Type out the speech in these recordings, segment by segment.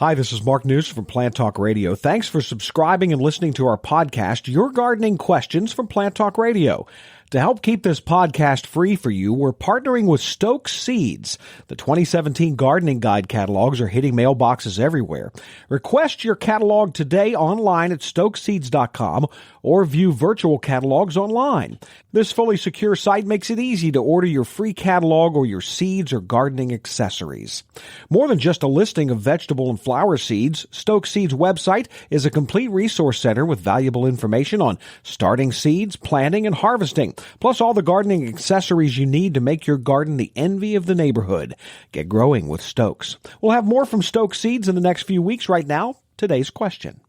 Hi, this is Mark News from Plant Talk Radio. Thanks for subscribing and listening to our podcast, Your Gardening Questions from Plant Talk Radio. To help keep this podcast free for you, we're partnering with Stoke Seeds. The 2017 Gardening Guide catalogs are hitting mailboxes everywhere. Request your catalog today online at stokeseeds.com or view virtual catalogs online. This fully secure site makes it easy to order your free catalog or your seeds or gardening accessories. More than just a listing of vegetable and flower seeds, Stoke Seeds' website is a complete resource center with valuable information on starting seeds, planting, and harvesting, plus all the gardening accessories you need to make your garden the envy of the neighborhood. Get growing with Stokes. We'll have more from Stoke Seeds in the next few weeks. Right now, today's question.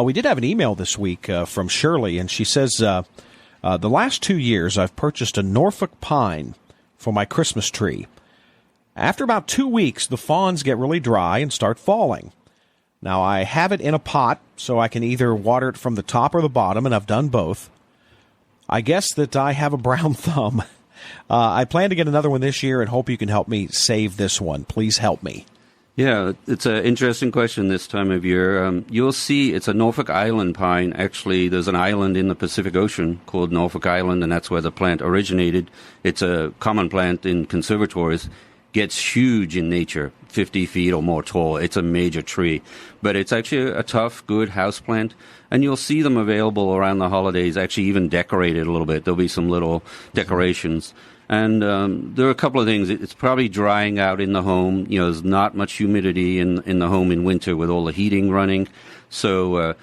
We did have an email this week from Shirley, and she says, the last 2 years I've purchased a Norfolk pine for my Christmas tree. After about 2 weeks, the fawns get really dry and start falling. Now, I have it in a pot, so I can either water it from the top or the bottom, and I've done both. I guess that I have a brown thumb. I plan to get another one this year and hope you can help me save this one. Please help me. Yeah, it's an interesting question this time of year. You'll see it's a Norfolk Island pine. Actually, there's an island in the Pacific Ocean called Norfolk Island, and that's where the plant originated. It's a common plant in conservatories. Gets huge in nature, 50 feet or more tall. It's a major tree. But it's actually a tough, good house plant. And you'll see them available around the holidays, actually even decorated a little bit. There'll be some little decorations. And there are a couple of things. It's probably drying out in the home. You know, there's not much humidity in the home in winter with all the heating running. So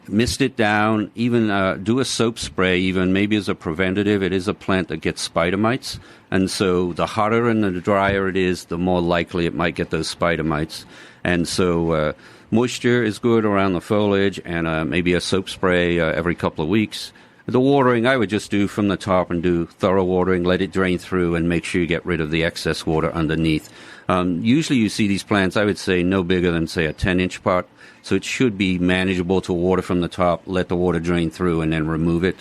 mist it down, even do a soap spray, even maybe as a preventative. It is a plant that gets spider mites. And so the hotter and the drier it is, the more likely it might get those spider mites. And so moisture is good around the foliage, and maybe a soap spray every couple of weeks. The watering, I would just do from the top and do thorough watering, let it drain through, and make sure you get rid of the excess water underneath. Usually you see these plants, I would say, no bigger than, say, a 10-inch pot. So it should be manageable to water from the top, let the water drain through, and then remove it.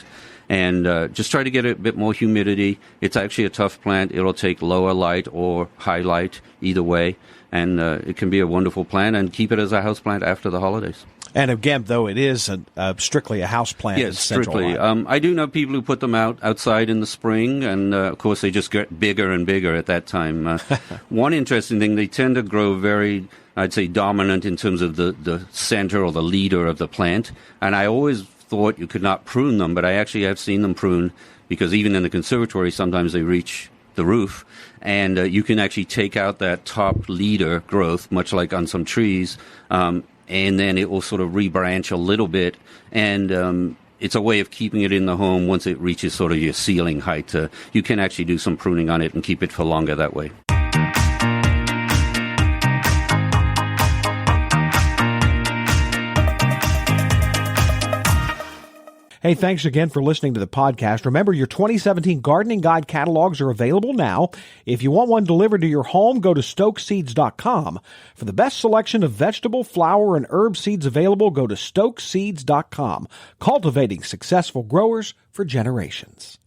And just try to get a bit more humidity. It's actually a tough plant. It'll take lower light or high light, either way. And it can be a wonderful plant, and keep it as a house plant after the holidays. And again, though, it is strictly a house plant. Yes, strictly. I do know people who put them outside in the spring, and of course they just get bigger and bigger at that time. One interesting thing, they tend to grow very, I'd say, dominant in terms of the center or the leader of the plant. And I always thought you could not prune them, but I actually have seen them pruned, because even in the conservatory sometimes they reach the roof, and you can actually take out that top leader growth, much like on some trees, and then it will sort of rebranch a little bit, and it's a way of keeping it in the home once it reaches sort of your ceiling height. You can actually do some pruning on it and keep it for longer that way. Hey, thanks again for listening to the podcast. Remember, your 2017 Gardening Guide catalogs are available now. If you want one delivered to your home, go to stokeseeds.com. For the best selection of vegetable, flower, and herb seeds available, go to stokeseeds.com. Cultivating successful growers for generations.